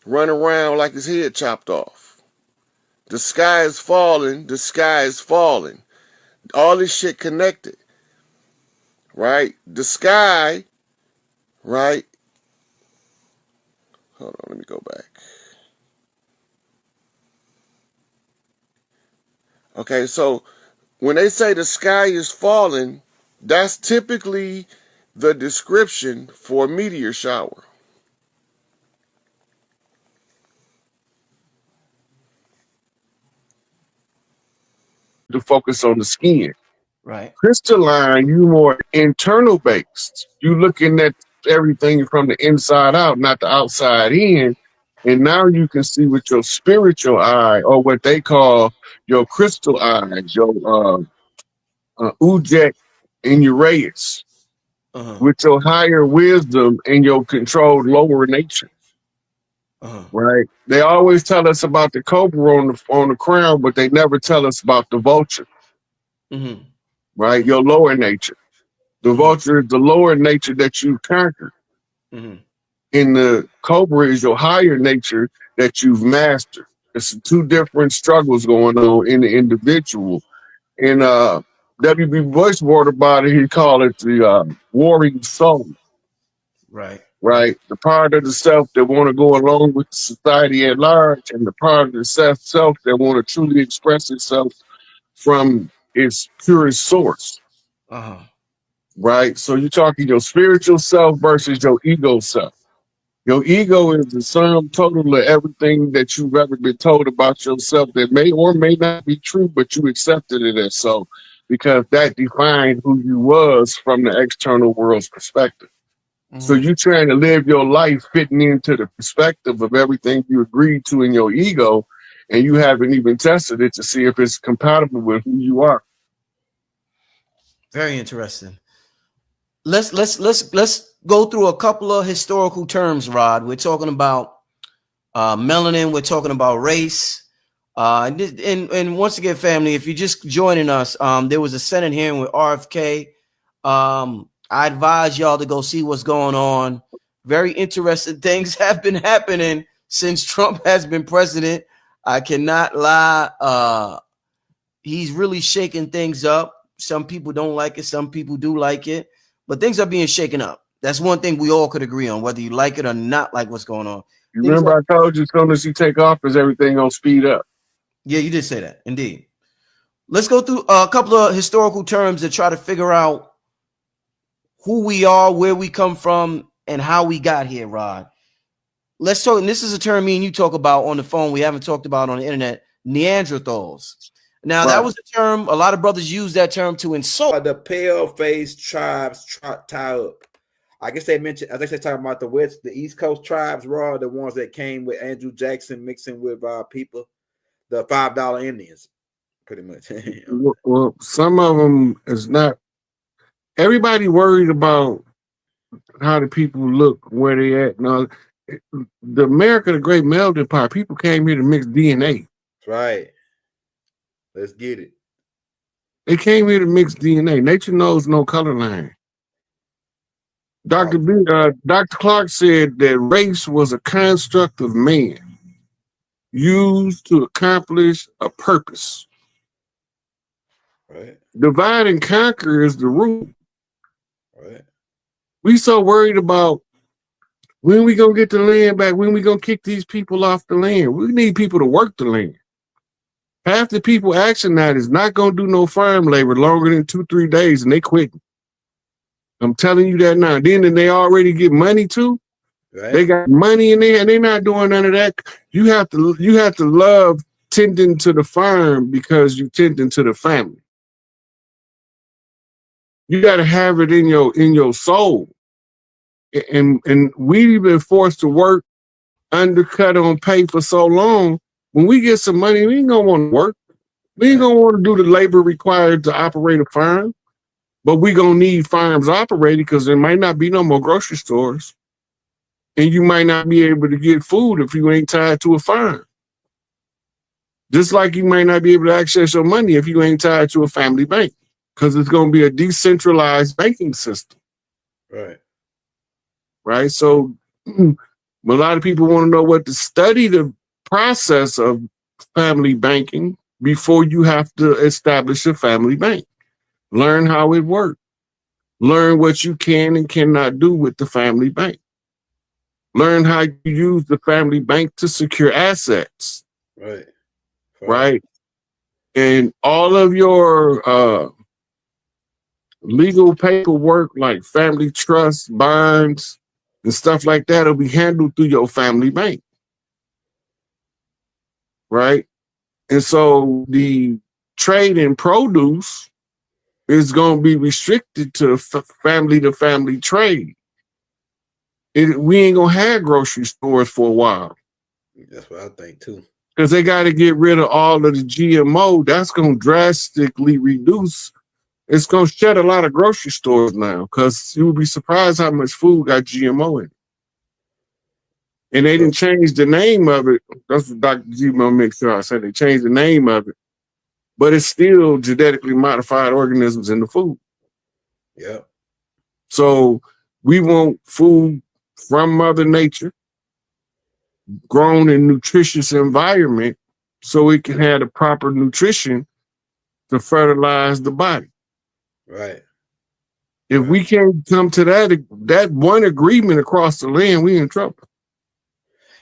running around like his head chopped off. The sky is falling. The sky is falling. All this shit connected, right? The sky, right? Hold on, let me go back. Okay, so when they say the sky is falling, that's typically the description for a meteor shower. To focus on the skin. Right. Crystalline, you more internal based. You looking at everything from the inside out, not the outside in. And now you can see with your spiritual eye, or what they call your crystal eyes, your Ujek and Uraeus, with your higher wisdom and your controlled lower nature. Right? They always tell us about the cobra on the crown, but they never tell us about the vulture. Right? Your lower nature. The vulture is the lower nature that you conquered. And the cobra is your higher nature that you've mastered. It's two different struggles going on in the individual. And W.B. Bush wrote about it. He called it the warring soul. Right. Right. The part of the self that want to go along with society at large, and the part of the self that want to truly express itself from its purest source. Right. So you're talking your spiritual self versus your ego self. Your ego is the sum total of everything that you've ever been told about yourself that may or may not be true, but you accepted it as so because that defined who you was from the external world's perspective. So you're trying to live your life fitting into the perspective of everything you agreed to in your ego, and you haven't even tested it to see if it's compatible with who you are. Very interesting. Let's go through a couple of historical terms, Rod. We're talking about melanin. We're talking about race. And once again, family, if you're just joining us, there was a Senate hearing with RFK. I advise y'all to go see what's going on. Very interesting things have been happening since Trump has been president. I cannot lie. He's really shaking things up. Some people don't like it. Some people do like it. But things are being shaken up. That's one thing we all could agree on, whether you like it or not like what's going on. You remember I told you as soon as you take office, everything gonna speed up. Yeah, you did say that. Indeed. Let's go through a couple of historical terms to try to figure out who we are, where we come from, and how we got here, Rod. Let's talk, and this is a term me and you talk about on the phone. We haven't talked about on the internet, Neanderthals. Now, that was a term, a lot of brothers use that term to insult. The pale-faced tribes tie up. I guess they mentioned, I think they're talking about the East Coast tribes, Raw, the ones that came with Andrew Jackson mixing with people, the $5 Indians, pretty much. Well, some of them is not. Everybody worried about how the people look, where they at. No, the America, the great melting pot, people came here to mix DNA. That's right. Let's get it. They came here to mix DNA. Nature knows no color line. Dr. Clark said that race was a construct of man used to accomplish a purpose. Right. Divide and conquer is the rule. Right. We so worried about when we gonna get the land back, when we gonna kick these people off the land. We need people to work the land. Half the people asking that is not gonna do no farm labor longer than 2-3 days, and they quitting. I'm telling you that now. Then they already get money too. Right. They got money in there, and they're not doing none of that. You have to love tending to the farm because you tending to the family. You got to have it in your soul. And we've been forced to work undercut on pay for so long. When we get some money, we ain't gonna want to work. We ain't gonna want to do the labor required to operate a farm. But we gonna need farms operated because there might not be no more grocery stores. And you might not be able to get food if you ain't tied to a farm. Just like you might not be able to access your money if you ain't tied to a family bank, because it's going to be a decentralized banking system. Right. Right. So But a lot of people want to know what to study the process of family banking before you have to establish a family bank. Learn how it works. Learn what you can and cannot do with the family bank. Learn how you use the family bank to secure assets. Right. Right. And all of your legal paperwork, like family trusts, bonds, and stuff like that, will be handled through your family bank. Right. And so the trade in produce is going to be restricted to family trade. We ain't going to have grocery stores for a while. That's what I think too. Because they got to get rid of all of the GMO. That's going to drastically reduce. It's going to shut a lot of grocery stores now, because you would be surprised how much food got GMO in it. And they didn't change the name of it. That's what Dr. G-Mo make sure I said. They changed the name of it. But it's still genetically modified organisms in the food. Yeah. So we want food from Mother Nature, grown in nutritious environment, so we can have the proper nutrition to fertilize the body. Right. If we can't come to that one agreement across the land, we in trouble.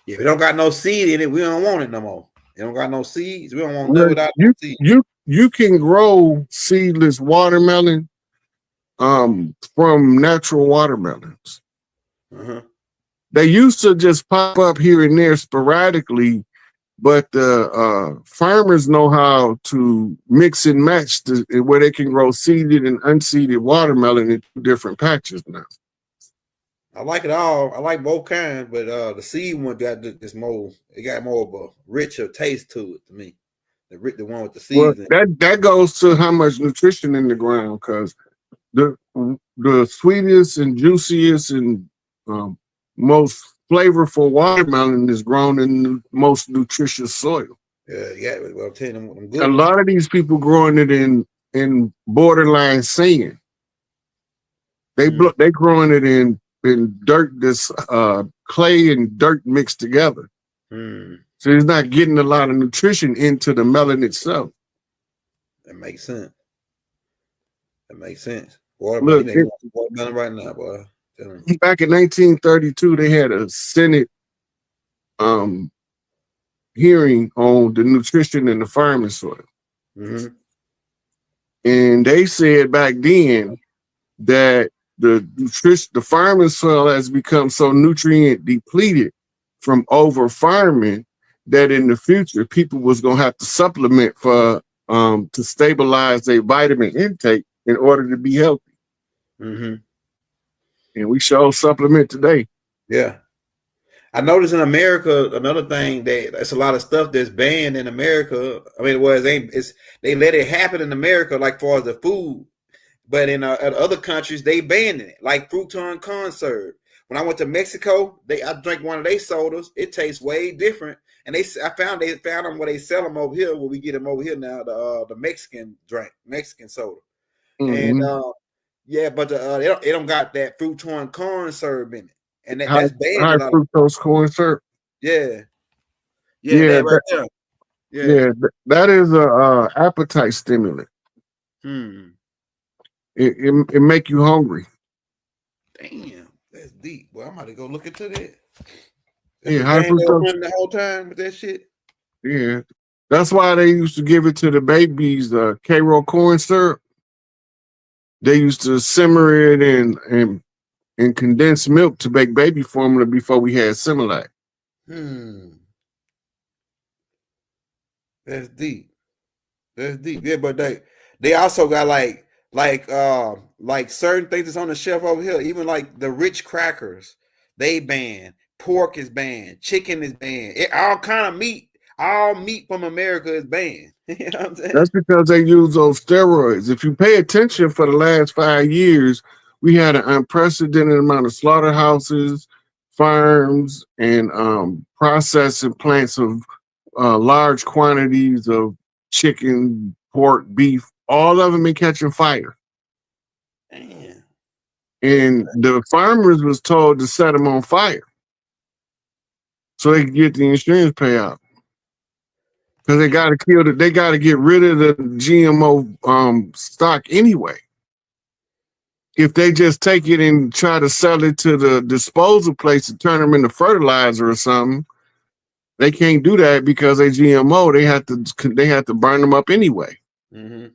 If it don't got no seed in it, we don't want it no more. It don't got no seeds. We don't want nothing without no seeds. You can grow seedless watermelon from natural watermelons. They used to just pop up here and there sporadically, but the farmers know how to mix and match where they can grow seeded and unseeded watermelon in 2 different patches now. I like it all. I like both kinds, but the seed one got this more. It got more of a richer taste to it to me. The one with the seeds. Well, that goes to how much nutrition in the ground, because the sweetest and juiciest and most flavorful watermelon is grown in the most nutritious soil. Yeah. Well, I'm telling you, I'm good. A lot of these people growing it in borderline sand. They growing it in dirt, this clay and dirt mixed together. So it's not getting a lot of nutrition into the melon itself. That makes sense. Watermelon right now, boy. Back in 1932, they had a Senate hearing on the nutrition in the farming soil. And they said back then that the farming soil has become so nutrient depleted from over farming that in the future people was gonna have to supplement for to stabilize their vitamin intake in order to be healthy. And we show supplement today. Yeah. I noticed in America, another thing, that's a lot of stuff that's banned in America. I mean, they let it happen in America, like far as the food, but in other countries they banned it, like fruit-on corn syrup. When I went to Mexico, I drank one of their sodas. It tastes way different, and I found them where they sell them over here, where we get them over here now, the Mexican soda, and yeah, but it don't got that fruit-on corn syrup in it. And that's banned. High fructose corn syrup. Yeah. Yeah, right there. Yeah, that is a appetite stimulant. It make you hungry. Damn, that's deep. Well, I'm about to go look into that. Yeah, high fructose the whole time with that shit. Yeah, that's why they used to give it to the babies. K-Roll corn syrup. They used to simmer it in condensed milk to make baby formula before we had Similac. That's deep. Yeah, but they also got like certain things that's on the shelf over here. Even like the rich crackers, they banned. Pork is banned. Chicken is banned. All kind of meat. All meat from America is banned. You know what I'm saying? That's because they use those steroids. If you pay attention, for the last 5 years, we had an unprecedented amount of slaughterhouses, farms, and processing plants of large quantities of chicken, pork, beef. All of them been catching fire. Damn. And the farmers was told to set them on fire. so they can get the insurance payout. Because they got to kill it. They got to get rid of the GMO stock anyway. If they just take it and try to sell it to the disposal place and turn them into fertilizer or something, they can't do that because they GMO. They have to burn them up anyway. Mm-hmm.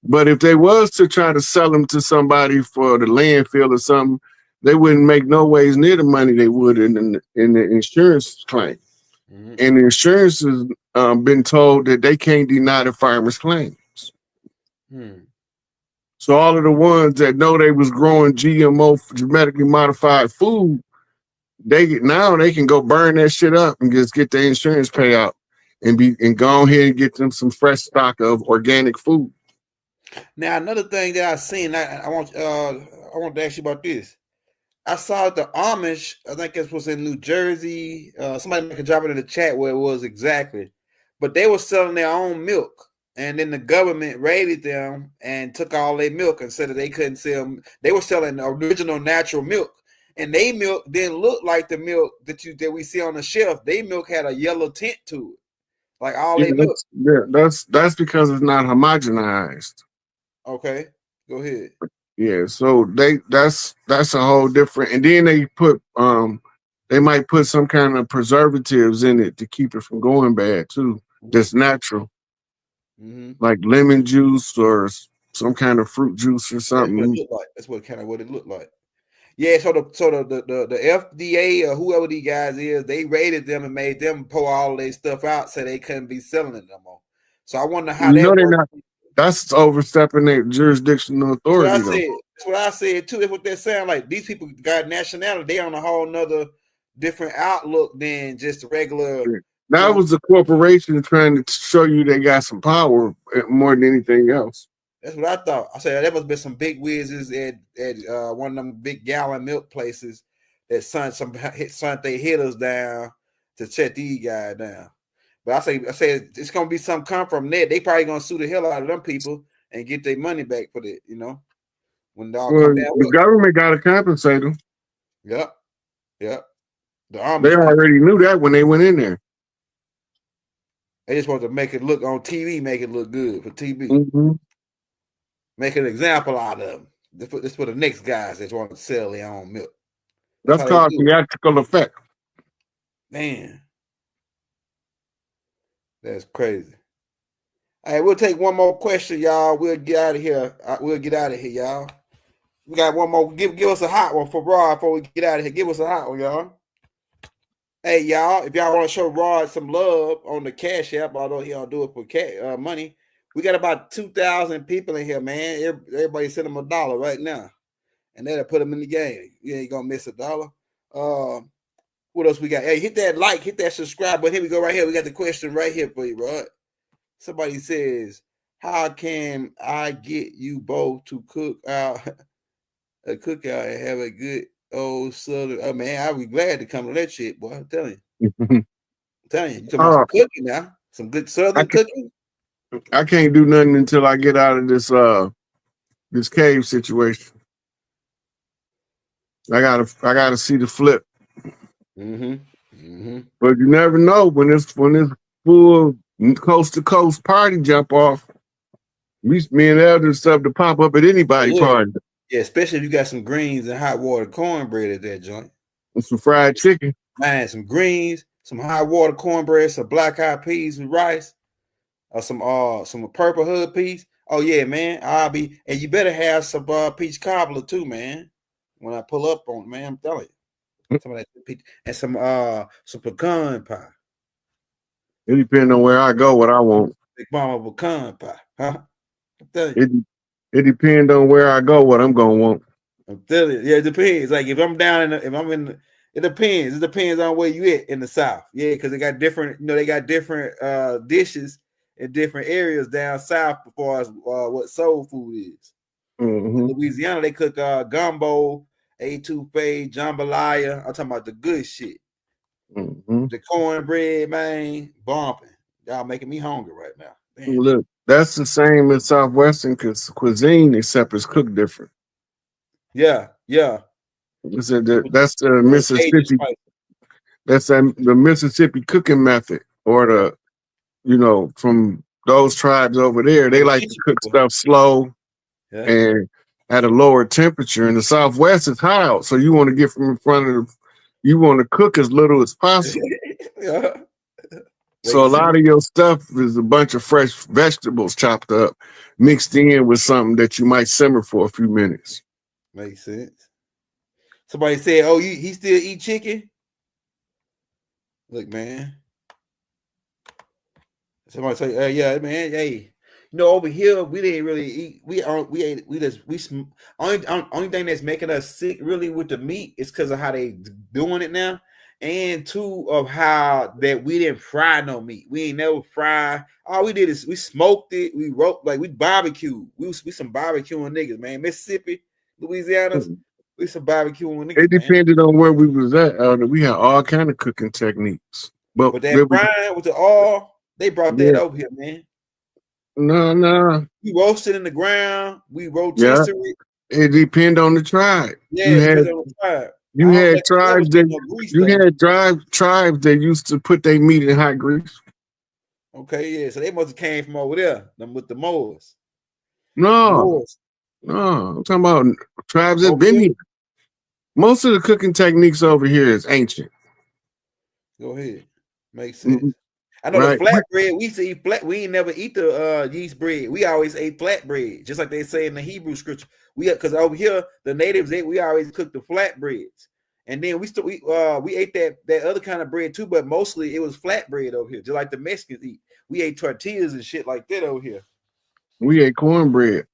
But if they was to try to sell them to somebody for the landfill or something, they wouldn't make no ways near the money they would in the insurance claim. Mm-hmm. And the insurance has been told that they can't deny the farmer's claims. So all of the ones that know they was growing GMO, genetically modified food, they can go burn that shit up and just get the insurance payout and go ahead and get them some fresh stock of organic food. Now another thing that I've seen, I want to ask you about this. I saw the Amish, I think it was in New Jersey. Somebody can drop it in the chat where it was exactly, but they were selling their own milk. And then the government raided them and took all their milk and said that they couldn't sell. They were selling original natural milk, and they milk didn't look like the milk that we see on the shelf. They milk had a yellow tint to it, like all they milk. That's because it's not homogenized. Okay, go ahead. Yeah, so that's a whole different. And then they might put some kind of preservatives in it to keep it from going bad too. That's natural. Mm-hmm. Like lemon juice or some kind of fruit juice or something. That's what it looked like. Yeah, so the FDA or whoever these guys is, they raided them and made them pour all their stuff out so they couldn't be selling it no more. So I wonder how that's overstepping their jurisdictional authority. That's what I said too. That's what they're saying. Like these people got nationality, they on a whole nother different outlook than just a regular. That was the corporation trying to show you they got some power more than anything else. That's what I thought. I said there must be some big whizzes at one of them big gallon milk places that sent they hitters down to shut these guys down. But I say it's gonna be some come from that. They probably gonna sue the hell out of them people and get their money back for that. When they all come down. The government got to compensate them. Yep. They already knew that when they went in there. They just want to make it look on TV, make it look good for TV. Mm-hmm. Make an example out of them. This for the next guys that want to sell their own milk. That's called theatrical effect. Man, that's crazy. All right, we'll take one more question, y'all. We'll get out of here. Y'all. We got one more. Give us a hot one for Rod before we get out of here. Give us a hot one, y'all. Hey, y'all, if y'all want to show Rod some love on the Cash App, although he don't do it for money, we got about 2,000 people in here, man. Everybody send them $1 right now, and that'll put them in the game. You ain't gonna miss $1. What else we got? Hey, hit that like, hit that subscribe button. Here we go, right here. We got the question right here for you, Rod. Somebody says, "How can I get you both to cook out a cookout and have a good old southern?" Oh man, I'll be glad to come to that shit, boy. I'm telling you. You talking about some cooking now? Some good southern cooking? I can't do nothing until I get out of this cave situation. I gotta see the flip. But you never know when it's full coast to coast party jump off. Me and Elder stuff to pop up at anybody's party. Yeah, especially if you got some greens and hot water cornbread at that joint. And some fried chicken. Man, some greens, some hot water cornbread, some black eyed peas with rice, or some purple hood peas. Oh yeah, man. And you better have some peach cobbler too, man. When I pull up on it, man, I'm telling you. Some of that peach and some pecan pie. It depends on where I go, what I want. Big mama pecan pie, huh? I'm telling you. It depends on where I go, what I'm gonna want. I'm telling you, yeah, it depends. Like if I'm down it depends. It depends on where you at in the South. Yeah, because they got different, they got different dishes in different areas down south as far as what soul food is. In Louisiana, they cook gumbo, etouffee, jambalaya. I'm talking about the good shit. The cornbread, man, bumping. Y'all making me hungry right now. Damn. Look, that's the same as Southwestern cuisine, except it's cooked different. Yeah. That's the Mississippi. That's the Mississippi cooking method, or the, you know, from those tribes over there. They like to cook stuff slow and at a lower temperature. And the Southwest is hot, so you want to get from in front of you want to cook as little as possible. So a lot of your stuff is a bunch of fresh vegetables chopped up, mixed in with something that you might simmer for a few minutes. Makes sense. Somebody said, "Oh, he still eat chicken?" Look, man. Somebody say, "Yeah, man. Hey, you know, over here we didn't really eat. Only thing that's making us sick really with the meat is because of how they doing it now." And two, of how that we didn't fry no meat. We ain't never fry. All we did is we smoked it. We we barbecued. We some barbecuing niggas, man. Mississippi, Louisiana, we some barbecuing niggas. It depended on where we was at. We had all kind of cooking techniques. But that frying with the oil, they brought that over here, man. No. We roasted in the ground. We rotisserie it. It depend on the tribe. Yeah, it depends on the tribe. You had tribes that used to put their meat in hot grease. Okay, yeah. So they must have came from over there, them with the Moors. No, I'm talking about tribes that been here. Most of the cooking techniques over here is ancient. Go ahead. Makes sense. I know the flatbread, we used to eat flat. We ain't never eat the yeast bread. We always ate flatbread, just like they say in the Hebrew scripture. Because over here, the natives, we always cooked the flatbreads. And then we ate that other kind of bread too, but mostly it was flatbread over here, just like the Mexicans eat. We ate tortillas and shit like that over here. We ate cornbread.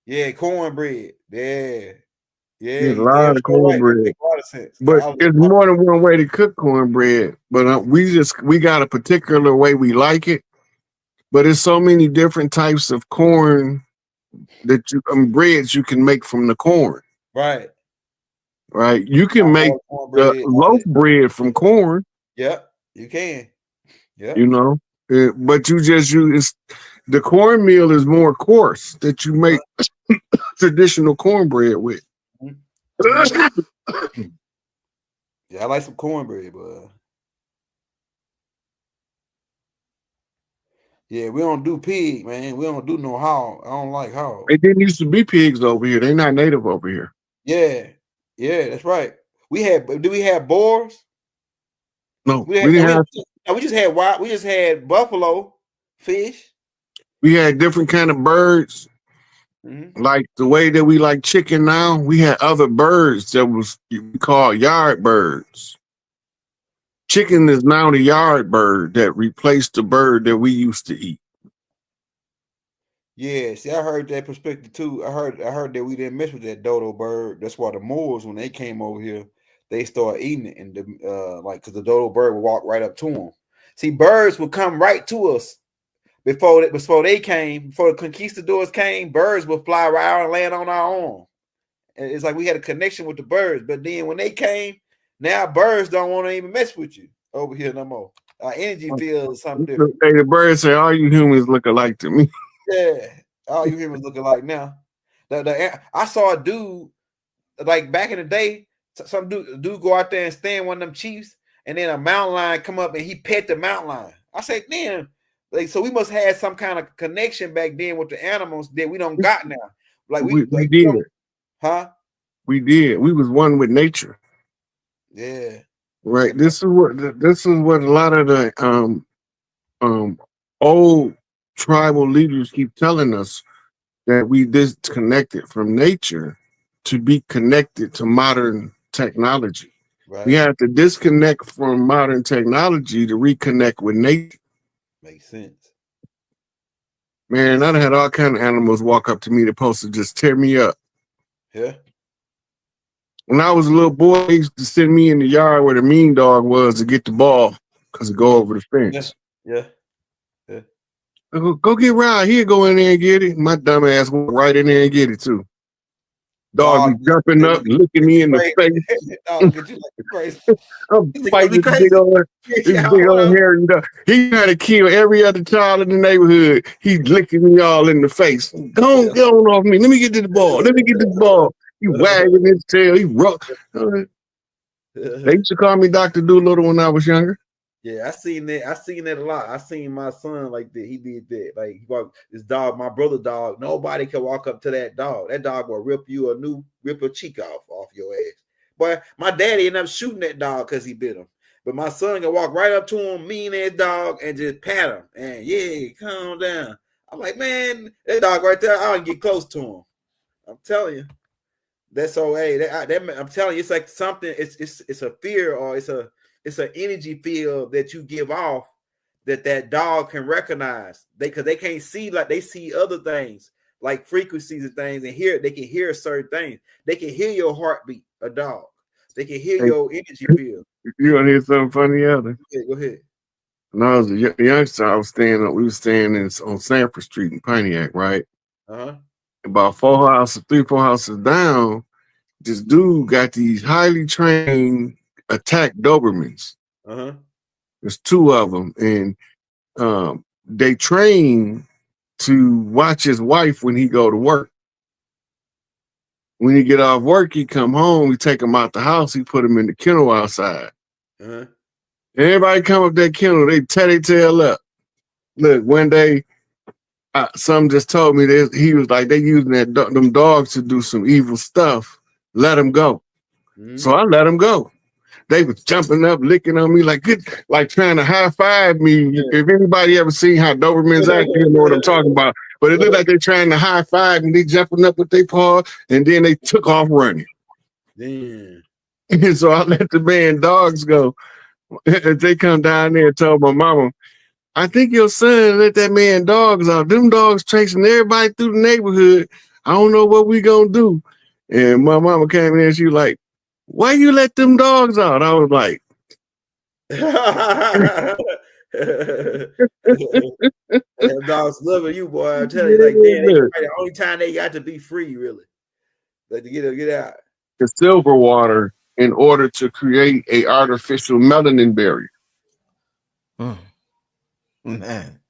Yeah, cornbread. Yeah. There's a lot of cornbread. But there's more than one way to cook cornbread. But we got a particular way we like it. But there's so many different types of corn that breads you can make from the corn. Right. You can make the loaf bread from corn. Yep, you can. Yeah. You know, but you just use the cornmeal is more coarse that you make traditional cornbread with. Yeah, I like some cornbread, but yeah, we don't do pig, man. We don't do no hog. I don't like hog. It didn't used to be pigs over here. They're not native over here. Yeah, that's right. Do we have boars? No, we didn't have. We just had wild. We just had buffalo, fish. We had different kind of birds. Like the way that we like chicken now, we had other birds that was called yard birds. Chicken is now the yard bird that replaced the bird that we used to eat. Yeah, see, I heard that perspective too. I heard that we didn't mess with that dodo bird. That's why the Moors, when they came over here, they started eating it, and because the dodo bird would walk right up to them. See, birds would come right to us. Before the conquistadors came, birds would fly right out and land on our arm. And it's like we had a connection with the birds. But then when they came, now birds don't want to even mess with you over here no more. Our energy feels something different. Hey, the birds say, all you humans look alike to me. Yeah, all you humans look alike now. I saw a dude, like back in the day, some dude go out there and stand one of them chiefs, and then a mountain lion come up and he pet the mountain lion. I said, damn. Like, so we must have some kind of connection back then with the animals that we don't got now. Like we did, huh? We did. We was one with nature. Yeah. Right. This is what a lot of the old tribal leaders keep telling us, that we disconnected from nature to be connected to modern technology. Right. We have to disconnect from modern technology to reconnect with nature. Makes sense. Man, I had all kind of animals walk up to me that supposed to just tear me up. Yeah. When I was a little boy, they used to send me in the yard where the mean dog was to get the ball because it go over the fence. Yeah. Go get Rod. He'll go in there and get it. My dumb ass went right in there and get it too. Dog be jumping up, looking me in the face. I'm fighting this big old hairy dog. He had to kill every other child in the neighborhood. He's licking me all in the face. Get on off me. Let me get to the ball. Let me get to the ball. He wagging his tail. He rock. They used to call me Dr. Doolittle when I was younger. Yeah, I seen that. I seen that a lot. I seen my son like that. He did that. Like he walked this dog, my brother dog. Nobody can walk up to that dog. That dog will rip a cheek off your ass. But my daddy ended up shooting that dog because he bit him. But my son can walk right up to him, mean ass dog, and just pat him. And yeah, calm down. I'm like, man, that dog right there, I don't get close to him. I'm telling you. That's so hey, I'm telling you, it's like something, it's a fear, or it's an energy field that you give off that dog can recognize. Because they can't see, like they see other things like frequencies and things, and they can hear certain things. They can hear your heartbeat, a dog. They can hear your energy field. You want to hear something funny, Elder? Okay, go ahead. When I was a youngster, we were staying on Sanford Street in Pontiac, right? About 3-4 houses down, this dude got these highly trained attack Dobermans. There's 2 of them, and they train to watch his wife when he go to work. When he get off work, he come home, we take him out the house, he put him in the kennel outside. And everybody come up that kennel, they tear their tail up. Look, one day, some just told me that he was like, they using them dogs to do some evil stuff. Let them go. So I let them go. They was jumping up, licking on me like trying to high five me. Yeah. If anybody ever seen how Dobermans act, you know what I'm talking about. But it looked like they're trying to high five and they jumping up with their paw, and then they took off running. Damn. And so I let the man dogs go. They come down there and told my mama, I think your son let that man dogs out. Them dogs chasing everybody through the neighborhood. I don't know what we gonna do. And my mama came in and she was like, why you let them dogs out? I was like, them dogs loving you, boy. I tell you, like, the only time they got to be free, really. Like to get out. The silver water in order to create a artificial melanin barrier. Man.